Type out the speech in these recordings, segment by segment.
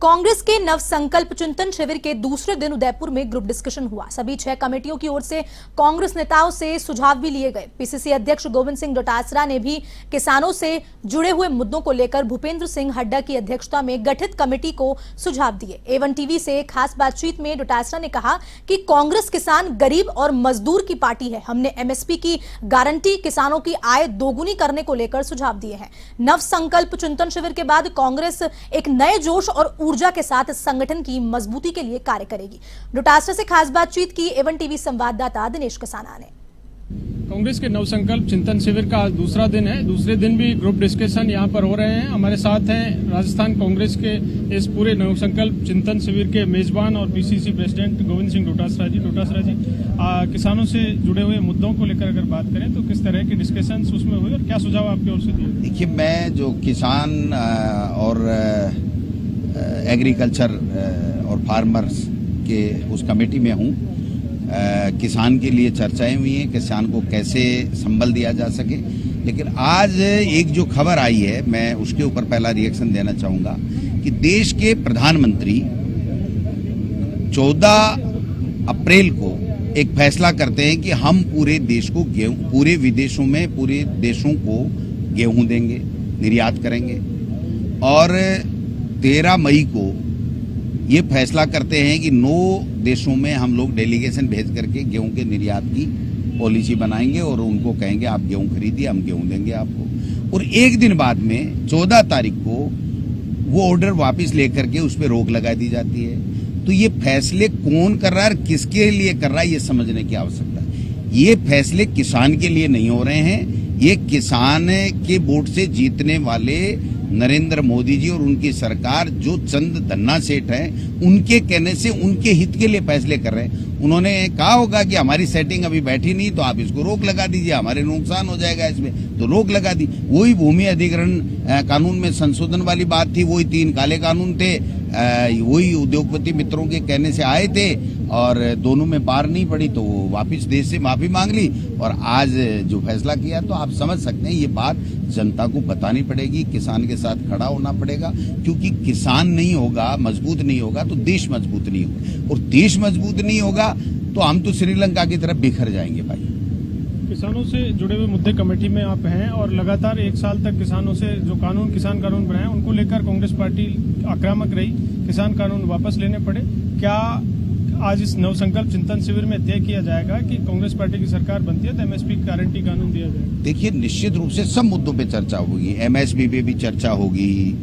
कांग्रेस के नव संकल्प चिंतन शिविर के दूसरे दिन उदयपुर में ग्रुप डिस्कशन हुआ। सभी 6 कमेटियों की ओर से कांग्रेस नेताओं से सुझाव भी लिए गए। पीसीसी अध्यक्ष गोविंद सिंह डोटासरा ने भी किसानों से जुड़े हुए मुद्दों को लेकर भूपेंद्र सिंह हड्डा की अध्यक्षता में गठित कमेटी को सुझाव दिए। A1 टीवी से खास बातचीत में डोटासरा ने कहा कि कांग्रेस किसान, गरीब और मजदूर की पार्टी है। हमने MSP की गारंटी, किसानों की आय दोगुनी करने को लेकर सुझाव दिए हैं। नव संकल्प चिंतन शिविर के बाद कांग्रेस एक नए जोश और ऊर्जा के साथ संगठन की मजबूती के लिए कार्य करेगी। डोटासरा से खास बातचीत की A1 टीवी संवाददाता दिनेश कसाना ने। कांग्रेस के नव संकल्प चिंतन शिविर का आज दूसरा दिन है। दूसरे दिन भी ग्रुप डिस्कशन यहाँ पर हो रहे हैं। हमारे साथ हैं राजस्थान कांग्रेस के इस पूरे नव संकल्प चिंतन शिविर के मेजबान और पीसीसी प्रेसिडेंट गोविंद सिंह डोटासरा जी। किसानों से जुड़े हुए मुद्दों को लेकर अगर बात करें तो किस तरह के डिस्कशन उसमें हुए और क्या सुझाव आपकी ओर से दिए? देखिए, मैं जो किसान और एग्रीकल्चर और फार्मर्स के उस कमेटी में हूँ। किसान के लिए चर्चाएं हुई हैं, किसान को कैसे संबल दिया जा सके। लेकिन आज एक जो खबर आई है, मैं उसके ऊपर पहला रिएक्शन देना चाहूँगा कि देश के प्रधानमंत्री 14 अप्रैल को एक फैसला करते हैं कि हम पूरे देश को गेहूं, पूरे विदेशों में पूरे देशों को गेहूं देंगे, निर्यात करेंगे। और 13 मई को ये फैसला करते हैं कि 9 देशों में हम लोग डेलीगेशन भेज करके गेहूं के निर्यात की पॉलिसी बनाएंगे और उनको कहेंगे आप गेहूं खरीदिए, हम गेहूं देंगे आपको। और एक दिन बाद में 14 तारीख को वो ऑर्डर वापस लेकर के उस पर रोक लगा दी जाती है। तो ये फैसले कौन कर रहा है और किसके लिए कर रहा है, ये समझने की आवश्यकता है। ये फैसले किसान के लिए नहीं हो रहे हैं, ये किसान के वोट से जीतने वाले नरेंद्र मोदी जी और उनकी सरकार, जो चंद धन्ना सेठ हैं, उनके कहने से उनके हित के लिए फैसले कर रहे हैं। उन्होंने कहा होगा कि हमारी सेटिंग अभी बैठी नहीं, तो आप इसको रोक लगा दीजिए, हमारे नुकसान हो जाएगा इसमें, तो रोक लगा दी। वही भूमि अधिग्रहण कानून में संशोधन वाली बात थी, वही 3 काले कानून थे, वही उद्योगपति मित्रों के कहने से आए थे और दोनों में पार नहीं पड़ी, तो वो वापिस देश से माफी मांग ली और आज जो फैसला किया। तो आप समझ सकते हैं, ये बात जनता को बतानी पड़ेगी, किसान के साथ खड़ा होना पड़ेगा, क्योंकि किसान नहीं होगा, मजबूत नहीं होगा तो देश मजबूत नहीं होगा, और देश मजबूत नहीं होगा तो हम तो श्रीलंका की तरफ बिखर जाएंगे। भाई, किसानों से जुड़े हुए मुद्दे कमेटी में आप हैं और लगातार 1 साल तक किसानों से जो किसान कानून बनाए उनको लेकर कांग्रेस पार्टी आक्रामक रही, किसान कानून वापस लेने पड़े। क्या आज इस नव संकल्प चिंतन शिविर में तय किया जाएगा कि कांग्रेस पार्टी की सरकार बनती है तो MSP की गारंटी कानून दिया जाए? देखिए, निश्चित रूप से सब मुद्दों पे चर्चा होगी। MSP पे भी चर्चा होगी,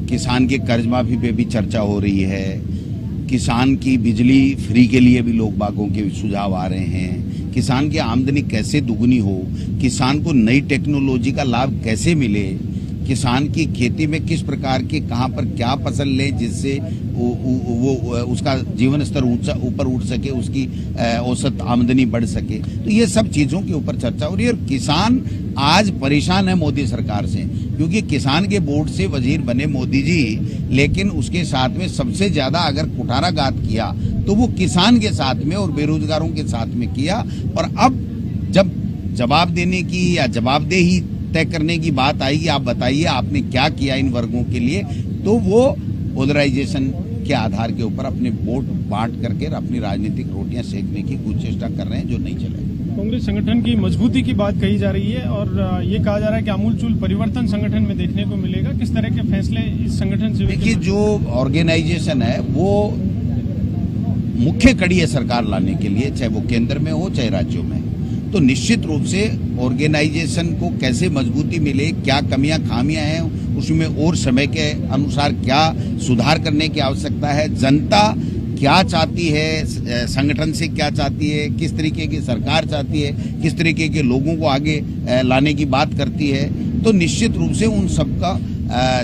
किसान के कर्ज माफी पे भी चर्चा हो रही है, किसान की बिजली फ्री के लिए भी लोग बागों के सुझाव आ रहे हैं, किसान की आमदनी कैसे दुगनी हो, किसान को नई टेक्नोलॉजी का लाभ कैसे मिले, किसान की खेती में किस प्रकार के कहां पर क्या फसल ले जिससे वो उसका जीवन स्तर ऊपर उठ सके, उसकी औसत आमदनी बढ़ सके। तो ये सब चीजों के ऊपर चर्चा हो रही है। और किसान आज परेशान है मोदी सरकार से, क्योंकि किसान के बोर्ड से वजीर बने मोदी जी, लेकिन उसके साथ में सबसे ज्यादा अगर कुठाराघात किया तो वो किसान के साथ में और बेरोजगारों के साथ में किया। और अब जब जवाब देने की या जवाबदेही तय करने की बात आएगी, आप बताइए आपने क्या किया इन वर्गों के लिए, तो वो पोलराइजेशन के आधार के ऊपर अपने वोट बांट करके अपनी राजनीतिक रोटियां सेकने की कुछ चेष्टा कर रहे हैं जो नहीं चलेगी। कांग्रेस संगठन की मजबूती की बात कही जा रही है और ये कहा जा रहा है कि आमूलचूल परिवर्तन संगठन में देखने को मिलेगा। किस तरह के फैसले इस संगठन से? देखिए, जो ऑर्गेनाइजेशन है वो मुख्य कड़ी है सरकार लाने के लिए, चाहे वो केंद्र में हो चाहे राज्यों में। तो निश्चित रूप से ऑर्गेनाइजेशन को कैसे मजबूती मिले, क्या कमियां खामियां हैं, उसमें और समय के अनुसार क्या सुधार करने की आवश्यकता है, जनता क्या चाहती है, संगठन से क्या चाहती है, किस तरीके की सरकार चाहती है, किस तरीके के लोगों को आगे लाने की बात करती है, तो निश्चित रूप से उन सब का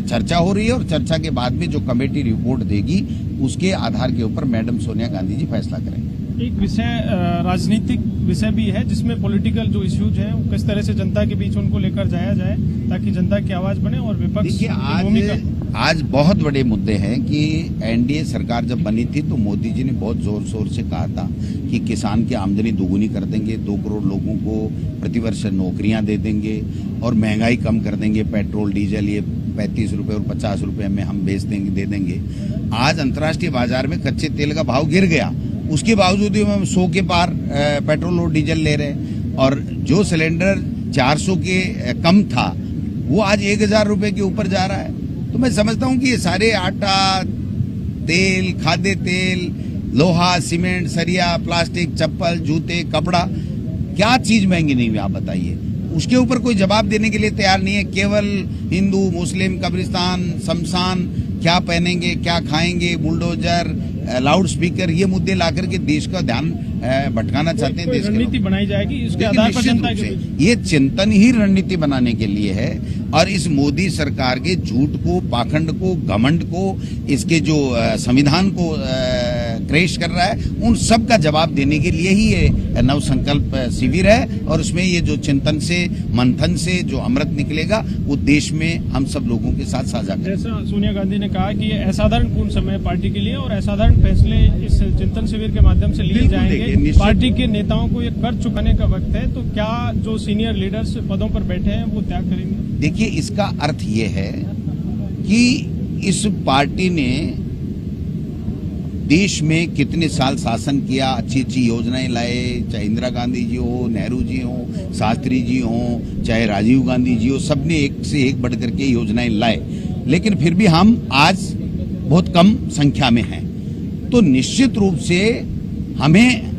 चर्चा हो रही है। और चर्चा के बाद में जो कमेटी रिपोर्ट देगी उसके आधार के ऊपर मैडम सोनिया गांधी जी फैसला करेंगे। एक विषय राजनीतिक विषय भी है जिसमें पॉलिटिकल जो इश्यूज हैं वो किस तरह से जनता के बीच उनको लेकर जाया जाए ताकि जनता की आवाज बने और विपक्ष की भूमिका। आज बहुत बड़े मुद्दे हैं कि एनडीए सरकार जब बनी थी तो मोदी जी ने बहुत जोर शोर से कहा था कि किसान की आमदनी दोगुनी कर देंगे, 2 करोड़ लोगों को प्रतिवर्ष नौकरियां दे देंगे और महंगाई कम कर देंगे, पेट्रोल डीजल ये 35 रुपए और 50 रुपए में हम बेच देंगे, दे देंगे। आज अंतर्राष्ट्रीय बाजार में कच्चे तेल का भाव गिर गया, उसके बावजूद भी हम 100 के पार पेट्रोल और डीजल ले रहे हैं। और जो सिलेंडर 400 के कम था वो आज 1000 रुपए के ऊपर जा रहा है। तो मैं समझता हूं कि ये सारे आटा, तेल, खाद्य तेल, लोहा, सीमेंट, सरिया, प्लास्टिक, चप्पल, जूते, कपड़ा, क्या चीज महंगी नहीं हुई आप बताइए। उसके ऊपर कोई जवाब देने के लिए तैयार नहीं है। केवल हिंदू, मुस्लिम, कब्रिस्तान, शमशान, क्या पहनेंगे, क्या खाएंगे, बुलडोजर, लाउड स्पीकर, ये मुद्दे लाकर के देश का ध्यान भटकाना चाहते हैं। देश की रणनीति बनाई जाएगी इसके आधार पर जनता के ये चिंतन ही रणनीति बनाने के लिए है। और इस मोदी सरकार के झूठ को, पाखंड को, घमंड को, इसके जो संविधान को क्रेश कर रहा है, उन सब का जवाब देने के लिए ही ये नव संकल्प शिविर है। और उसमें ये जो चिंतन से, मंथन से जो अमृत निकलेगा वो देश में हम सब लोगों के साथ साझा करें। जैसा सोनिया गांधी ने कहा कि ये असाधारणपूर्ण समय है पार्टी के लिए और असाधारण फैसले इस चिंतन शिविर के माध्यम से लिए जाएंगे। पार्टी के नेताओं को ये कर्ज चुकाने का वक्त है, तो क्या जो सीनियर लीडर्स पदों पर बैठे हैं वो त्याग करेंगे? देखिए, इसका अर्थ ये है कि इस पार्टी ने देश में कितने साल शासन किया, अच्छी अच्छी योजनाएं लाए, चाहे इंदिरा गांधी जी हो, नेहरू जी हो, शास्त्री जी हो, चाहे राजीव गांधी जी हो, सबने एक से एक बढ़ करके योजनाएं लाए। लेकिन फिर भी हम आज बहुत कम संख्या में हैं। तो निश्चित रूप से हमें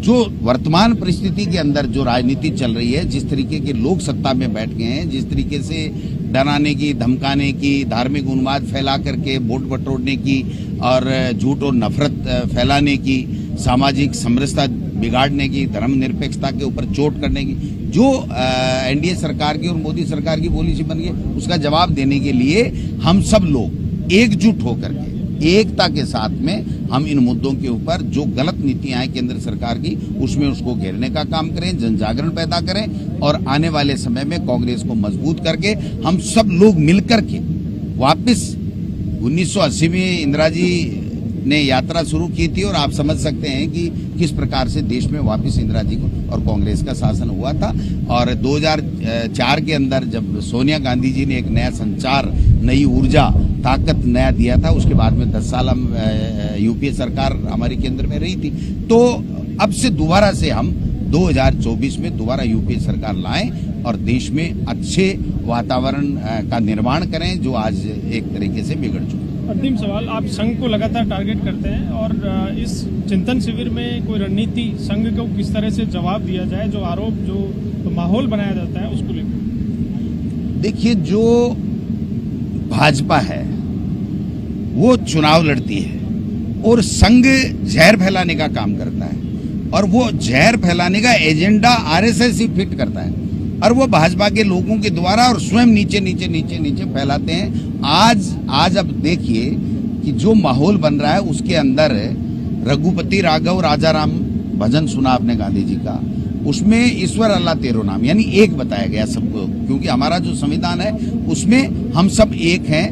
जो वर्तमान परिस्थिति के अंदर जो राजनीति चल रही है, जिस तरीके के लोग सत्ता में बैठ गए हैं, जिस तरीके से डराने की, धमकाने की, धार्मिक उन्माद फैला करके वोट बटोरने की और झूठ और नफरत फैलाने की, सामाजिक समरसता बिगाड़ने की, धर्मनिरपेक्षता के ऊपर चोट करने की, जो एनडीए सरकार की और मोदी सरकार की पॉलिसी बन गई, उसका जवाब देने के लिए हम सब लोग एकजुट होकर के, एकता के साथ में हम इन मुद्दों के ऊपर जो गलत नीतियां हैं केंद्र सरकार की, उसमें उसको घेरने का काम करें, जन जागरण पैदा करें और आने वाले समय में कांग्रेस को मजबूत करके हम सब लोग मिलकर के वापस 1980 में इंदिरा जी ने यात्रा शुरू की थी और आप समझ सकते हैं कि किस प्रकार से देश में वापस इंदिरा जी को और कांग्रेस का शासन हुआ था। और 2004 के अंदर जब सोनिया गांधी जी ने एक नया संचार, नई ऊर्जा, ताकत नया दिया था, उसके बाद में 10 साल हम यूपीए सरकार हमारे केंद्र में रही थी। तो अब से दोबारा से हम 2024 में दोबारा यूपीए सरकार लाएं और देश में अच्छे वातावरण का निर्माण करें जो आज एक तरीके से बिगड़ चुका है। अंतिम सवाल, आप संघ को लगातार टारगेट करते हैं और इस चिंतन शिविर में कोई रणनीति संघ को किस तरह से जवाब दिया जाए, जो आरोप, जो माहौल बनाया जाता है उसको लेकर? देखिए, जो भाजपा है वो चुनाव लड़ती है और संघ जहर फैलाने का काम करता है और वो जहर फैलाने का एजेंडा आरएसएस ही फिट करता है और वो भाजपा के लोगों के द्वारा और स्वयं नीचे नीचे नीचे नीचे फैलाते हैं। आज अब देखिए कि जो माहौल बन रहा है उसके अंदर रघुपति राघव राजा राम भजन सुना आपने गांधी जी का, उसमें ईश्वर अल्लाह तेरो नाम, यानी एक बताया गया सबको, क्योंकि हमारा जो संविधान है उसमें हम सब एक हैं,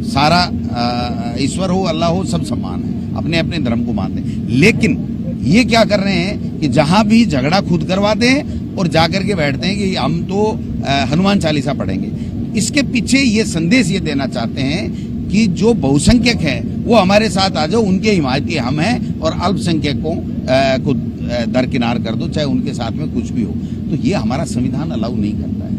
सारा ईश्वर हो, अल्लाह हो, सब समान है, अपने अपने धर्म को मानते हैं। लेकिन ये क्या कर रहे हैं कि जहां भी झगड़ा खुद करवाते हैं और जाकर के बैठते हैं कि हम तो हनुमान चालीसा पढ़ेंगे। इसके पीछे ये संदेश ये देना चाहते हैं कि जो बहुसंख्यक है वो हमारे साथ आ जाओ, उनके हिमायती हम हैं और अल्पसंख्यकों को दरकिनार कर दो, चाहे उनके साथ में कुछ भी हो। तो ये हमारा संविधान अलाउ नहीं करता है।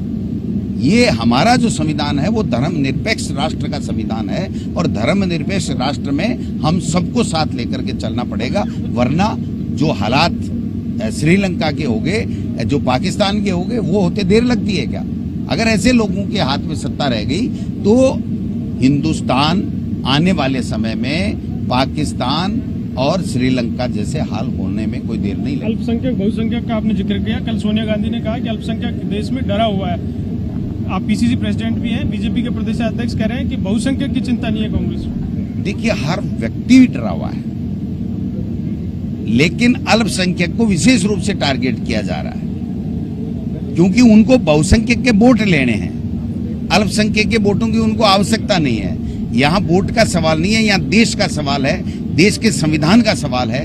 ये हमारा जो संविधान है वो धर्मनिरपेक्ष राष्ट्र का संविधान है और धर्मनिरपेक्ष राष्ट्र में हम सबको साथ लेकर के चलना पड़ेगा, वरना जो हालात श्रीलंका के हो गए, जो पाकिस्तान के हो गए, वो होते देर लगती है क्या? अगर ऐसे लोगों के हाथ में सत्ता रह गई तो हिंदुस्तान आने वाले समय में पाकिस्तान और श्रीलंका जैसे हाल होने में कोई देर नहीं लगेगी। अल्पसंख्यक बहुसंख्यक का आपने जिक्र किया, कल सोनिया गांधी ने कहा कि अल्पसंख्यक देश में डरा हुआ है। आप पीसीसी प्रेसिडेंट भी हैं, बीजेपी के प्रदेश अध्यक्ष कह रहे हैं कि बहुसंख्यक की चिंता नहीं है कांग्रेस को। देखिए, हर व्यक्ति भी डरा हुआ है, लेकिन अल्पसंख्यक को विशेष रूप से टारगेट किया जा रहा है क्योंकि उनको बहुसंख्यक के वोट लेने हैं, अल्पसंख्यक के वोटों की उनको आवश्यकता नहीं है। यहाँ वोट का सवाल नहीं है, यहाँ देश का सवाल है, देश के संविधान का सवाल है।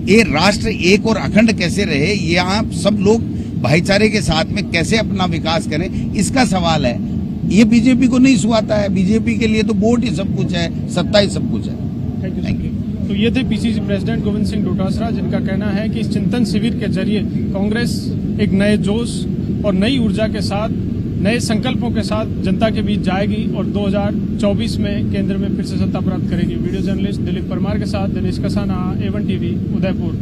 ये राष्ट्र एक और अखंड कैसे रहे, यहाँ सब लोग भाईचारे के साथ में कैसे अपना विकास करें, इसका सवाल है। ये बीजेपी को नहीं सुहाता है। बीजेपी के लिए तो वोट ही सब कुछ है, सत्ता ही सब कुछ है। Thank you. तो ये थे पीसीसी प्रेसिडेंट गोविंद सिंह डोटासरा, जिनका कहना है कि इस चिंतन शिविर के जरिए कांग्रेस एक नए जोश और नई ऊर्जा के साथ, नए संकल्पों के साथ जनता के बीच जाएगी और 2024 में केंद्र में फिर से सत्ता प्राप्त करेगी। वीडियो जर्नलिस्ट दिलीप परमार के साथ दिनेश कसाना, A1 टीवी, उदयपुर।